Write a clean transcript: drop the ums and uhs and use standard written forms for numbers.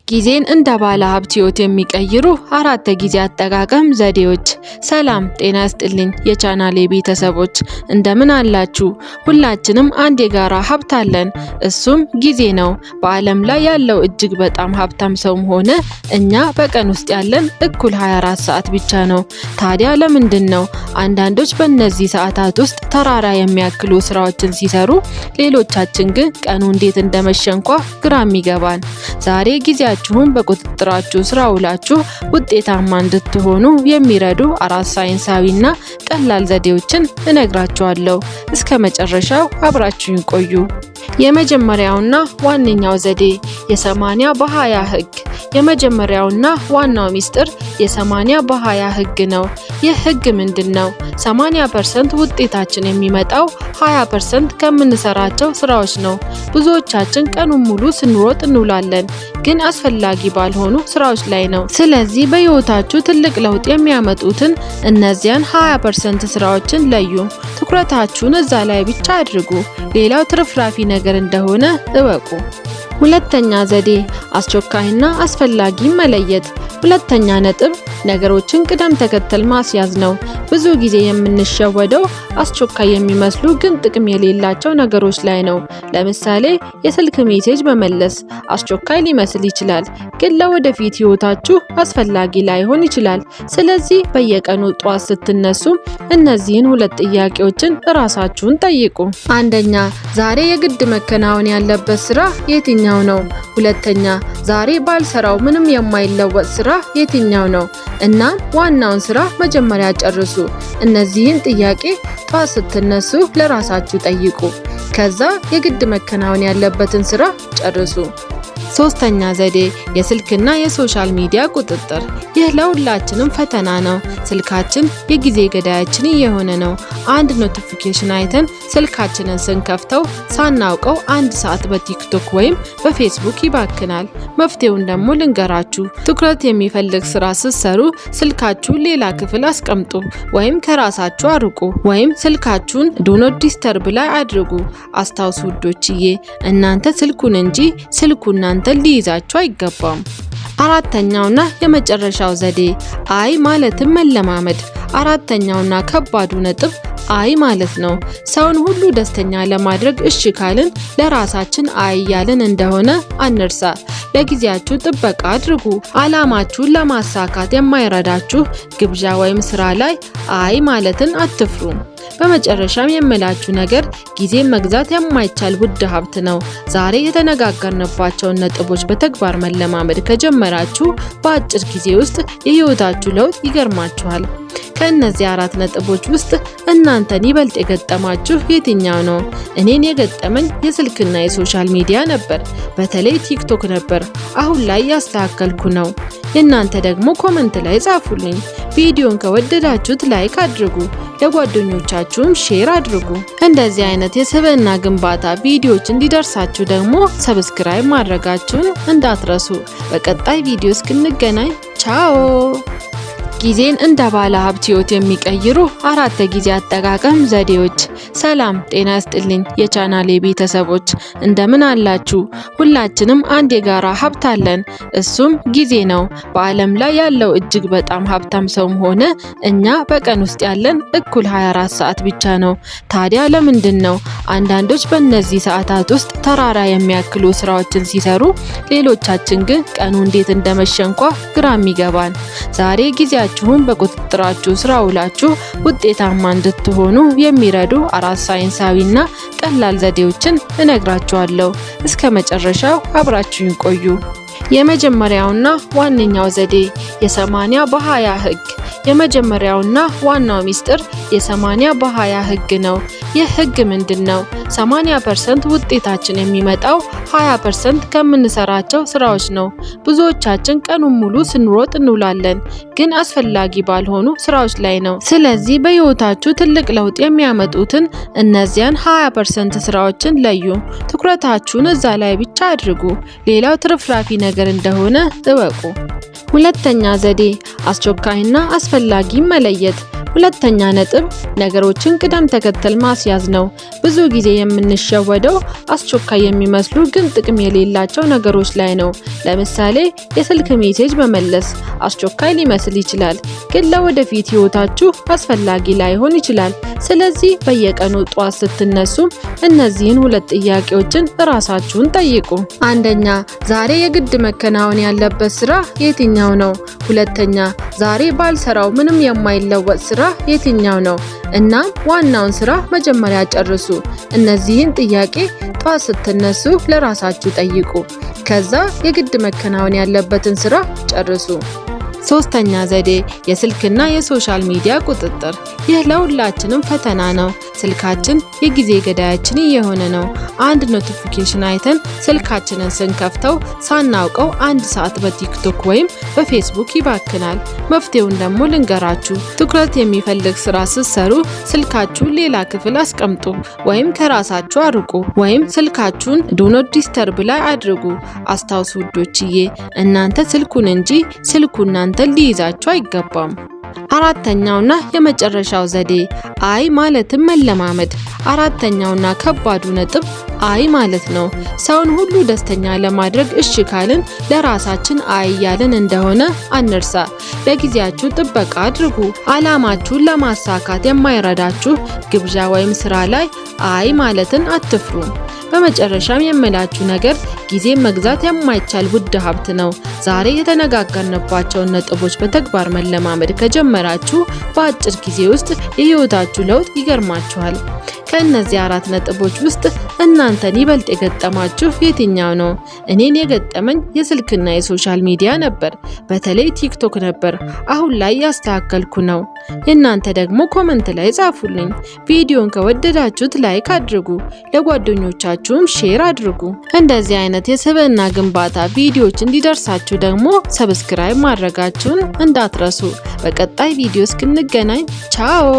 ጊዜን እንደ ባለ ሀብት ህይወት የሚቀይሩ 4 የጊዜ አጠቃቀም ዘዴዎች። ሰላም ጤና ይስጥልኝ የቻናሌ ቤተሰቦች እንደምን አላችሁ? ሁላችንም አንድ የጋራ ሀብት አለን፣ እሱም ጊዜ ነው። በዓለም ላይ ያለው እጅግ በጣም ሀብታም ሰውም ሆነ እኛ በቀን ውስጥ ያለን እኩል 24 ሰዓት ብቻ ነው። ታዲያ ለምንድን ነው አንዳንዶች በእነዚህ ሰዓታት ውስጥ ተራራ የሚያክሉ ስራዎችን ሲሰሩ፣ ሌሎቻችን ግን ቀኑ እንዴት እንደመሸ እንኳ ግራ የሚገባን? ዛሬ ጊዜያችሁን በቁጥጥራችሁ ስራ ውላችሁ ውጤታማ እንድትሆኑ የሚረዱ 4 ሳይንሳዊና ቀላል ዘዴዎችን እነግራችኋለሁ። እስከ መጨረሻው አብራችሁን ቆዩ። የመጀመሪያውና ዋነኛው ዘዴ የ80 በ20 ህግ። የመጀመሪያውና ዋናው ሚስጥር የ80 በ20 ህግ ነው። ይህ ህግ ምንድነው? 80% ውጤታችን የሚመጣው 20% ከምንሰራቸው ስራዎች ነው። ብዙዎቻችን ቀኑን ሙሉ ስንሮጥ እንውላለን፣ ግን አስፈላጊ ባልሆኑ ስራዎች ላይ ነው። ስለዚህ በህይወታችሁ ትልቅ ለውጥ የሚያመጡትን እነዚያን 20% ስራዎችን ለዩ። ትኩረታችሁን እዛ ላይ ብቻ አድርጉ። ሌላው ትርፍራፊ ነገር እንደሆነ እወቁ። ሁለተኛ ዘዴ አስቸኳይና አስፈላጊ መለየት። ሁለተኛ ነጥብ ነገሮችን ቅደም ተከተል ማስያዝ ነው። ብዙ ጊዜ የምንሸወደው አስቸኳይ የሚመስሉ ግን ጥቅም የሌላቸው ነገሮች ላይ ነው። ለምሳሌ የስልክ ሜሴጅ መመለስ አስቸኳይ ሊመስል ይችላል፣ ግን ለወደፊት ህይወታችሁ አስፈላጊ ላይሆን ይችላል። ስለዚህ በየቀኑ ጧት ስትነሱ እነዚህን 2 ጥያቄዎችን ራሳችሁን ጠይቁ። አንደኛ፣ ዛሬ የግድ መከናወን ያለበት ስራ የትኛው ነው? ሁለተኛ፣ ዛሬ ባልሰራው ምንም የማይለወጥ ስራ የትኛው ነው? እና ዋናውን ስራ መጀመሪያ ጨርሱ። እነዚህን ጥያቄ ጧት ስትነሱ ለራሳችሁ ጠይቁ። ከዛ የግድ መከናወን ያለበትን ስራ ጨርሱ። ሶስተኛ ዘዴ የስልክና የሶሻል ሚዲያ ቁጥጥር። ይህ ለሁላችንም ፈተና ነው። ስልካችን የጊዜ ገዳያችን እየሆነ ነው። አንድ ኖቲፊኬሽን አይተን ስልካችንን ስንከፍተው ሳናውቀው 1 ሰዓት በቲክቶክ ወይም በፌስቡክ ይባክናል። መፍትሄውን ደግሞ ልንገራችሁ። ትኩረት የሚፈልግ ስራ ስትሰሩ ስልካችሁን ሌላ ክፍል አስቀምጡ፣ ወይም ከራሳችሁ አርቁ፣ ወይም ስልካችሁን ዱ ኖት ዲስተርብ ላይ አድርጉ። አስታውሱ ውዶችዬ፣ እናንተ ስልኩን እንጂ ስልኩ እናንተ ሊይዛችሁ አይገባም። አራተኛውና የመጨረሻው ዘዴ አይ ማለትን መለማመድ። አራተኛውና ከባዱ ነጥብ አይ ማለት ነው። ሰውን ሁሉ ደስተኛ ለማድረግ እሺ ካልን ለራሳችን አይ ያልን እንደሆነ አንርሳ። ለጊዜያችሁ ጥበቃ አድርጉ። አላማችሁን ለማሳካት የማይረዳችሁ ግብዣ ወይም ስራ ላይ አይ ማለትን አትፍሩ። በመጨረሻም የምላችሁ ነገር ጊዜ መግዛት የማይቻል ውድ ሀብት ነው። ዛሬ የተነጋገርንባቸውን ነጥቦች በተግባር መለማመድ ከጀመራችሁ በአጭር ጊዜ ውስጥ የህይወታችሁ ለውጥ ይገርማችኋል። ከእነዚህ 4 ነጥቦች ውስጥ እናንተን ይበልጥ የገጠማችሁ የትኛው ነው? እኔን የገጠመኝ የስልክና የሶሻል ሚዲያ ነበር። በተለይ ቲክቶክ ነበር። አሁን ላይ ያስተካከልኩ ነው። የእናንተ ደግሞ ኮመንት ላይ ጻፉልኝ። ቪዲዮን ከወደዳችሁት ላይክ አድርጉ፣ ለጓደኞቻችሁም ሼር አድርጉ። እንደዚህ አይነት የስብዕና ግንባታ ቪዲዮዎች እንዲደርሳችሁ ደግሞ ሰብስክራይብ ማድረጋችሁን እንዳትረሱ። በቀጣይ ቪዲዮ እስክንገናኝ ቻኦ። ጊዜን እንደ ባለ ሀብት ህይወት የሚቀይሩ 4 የጊዜ አጠቃቀም ዘዴዎች። ሰላም ጤና ይስጥልኝ የቻናሌ ቤተሰቦች እንደምን አላችሁ? ሁላችንም አንድ የጋራ ሀብት አለን፣ እሱም ጊዜ ነው። በዓለም ላይ ያለው እጅግ በጣም ሀብታም ሰውም ሆነ እኛ በቀን ውስጥ ያለን እኩል 24 ሰዓት ብቻ ነው። ታዲያ ለምንድን ነው አንዳንዶች በእነዚህ ሰዓታት ውስጥ ተራራ የሚያክሉ ስራዎችን ሲሰሩ፣ ሌሎቻችን ግን ቀኑ እንዴት እንደመሸ እንኳ ግራ የሚገባን? ዛሬ ጊዜያችሁን በቁጥጥራችሁ ስራ ውላችሁ ውጤታማ እንድትሆኑ የሚረዱ 4 ሳይንሳዊና ቀላል ዘዴዎችን እነግራችኋለሁ። እስከ መጨረሻው አብራችሁን ቆዩ። የመጀመሪያውና ዋነኛው ዘዴ የ80 በ20 ህግ። የመጀመሪያውና ዋናው ሚስጥር የ80 በ20 ህግ ነው። ይህ ህግ ምንድነው? 80% ውጤታችን የሚመጣው 20% ከምንሰራቸው ስራዎች ነው። ብዙዎቻችን ቀኑን ሙሉ ስንሮጥ እንውላለን፣ ግን አስፈላጊ ባልሆኑ ስራዎች ላይ ነው። ስለዚህ በህይወታችሁ ትልቅ ለውጥ የሚያመጡትን እነዚያን 20% ስራዎችን ለዩ። ትኩረታችሁን እዛ ላይ ብቻ አድርጉ። ሌላው ትርፍራፊ ነገር እንደሆነ እወቁ። ሁለተኛ ዘዴ አስቸኳይና አስፈላጊ መለየት። ሁለተኛ ነጥብ ነገሮችን ቅደም ተከተል ማስያዝ ነው። ብዙ ጊዜ የምንሸወደው አስቸኳይ የሚመስሉ ግን ጥቅም የሌላቸው ነገሮች ላይ ነው። ለምሳሌ የስልክ ሜሴጅ መመለስ አስቸኳይ ሊመስል ይችላል፣ ግን ለወደፊት ህይወታችሁ አስፈላጊ ላይሆን ይችላል። ስለዚህ በየቀኑ ጧት ስትነሱ እነዚህን ሁለት ጥያቄዎችን ራሳችሁን ጠይቁ። አንደኛ፣ ዛሬ የግድ መከናወን ያለበት ስራ የትኛው ነው? ሁለተኛ፣ ዛሬ ባልሰራው ምንም የማይለወጥ ስራ የትኛው ነው? እናም ዋናውን ስራ መጀመሪያ ጨርሱ። እነዚህን ጥያቄ ጧት ስትነሱ ለራሳችሁ ጠይቁ። ከዛ የግድ መከናወን ያለበትን ስራ ጨርሱ። ሶስተኛ ዘዴ የስልክና የሶሻል ሚዲያ ቁጥጥር። ይህ ለሁላችንም ፈተና ነው። ስልካችን የጊዜ ገዳያችን እየሆነ ነው። አንድ ኖቲፊኬሽን አይተን ስልካችንን ስንከፍተው ሳናውቀው 1 ሰዓት በቲክቶክ ወይም በፌስቡክ ይባክናል። መፍትሄውን ደግሞ ልንገራችሁ። ትኩረት የሚፈልግ ስራ ስትሰሩ ስልካችሁን ሌላ ክፍል አስቀምጡ፣ ወይም ከራሳችሁ አርቁ፣ ወይም ስልካችሁን ዱ ኖት ዲስተርብ ላይ አድርጉ። አስታውሱ ውዶችዬ፣ እናንተ ስልኩን እንጂ ስልኩ እናንተን ሊይዛችሁ አይገባም። አራተኛውና የመጨረሻው ዘዴ አይ ማለትን መለማመድ። አራተኛውና ከባዱ ነጥብ አይ ማለት ነው። ሰውን ሁሉ ደስተኛ ለማድረግ እሺ ካልን ለራሳችን አይ ያልን እንደሆነ አንርሳ። ለጊዜያችሁ ጥበቃ አድርጉ። አላማችሁን ለማሳካት የማይረዳችሁ ግብዣ ወይም ስራ ላይ አይ ማለትን አትፍሩ። በመጨረሻም የምላችሁ ነገር ጊዜ መግዛት የማይቻል ውድ ሀብት ነው። ዛሬ የተነጋገርንባቸውን ነጥቦች በተግባር መለማመድ ከጀመራችሁ በአጭር ጊዜ ውስጥ የህይወታችሁ ለውጥ ይገርማችኋል። ከእነዚህ 4 ነጥቦች ውስጥ እናንተን ይበልጥ የገጠማችሁ የትኛው ነው? እኔን የገጠመኝ የስልክና የሶሻል ሚዲያ ነበር። በተለይ ቲክቶክ ነበር። አሁን ላይ ያስተካከልኩ ነው። የእናንተ ደግሞ ኮመንት ላይ ጻፉልኝ። ቪዲዮን ከወደዳችሁት ላይክ አድርጉ፣ ለጓደኞቻችሁም ሼር አድርጉ። እንደዚህ አይነት የስብዕና ግንባታ ቪዲዮዎች እንዲደርሳችሁ ደግሞ ሰብስክራይብ ማድረጋችሁን እንዳትረሱ። በቀጣይ ቪዲዮ እስክንገናኝ ቻኦ።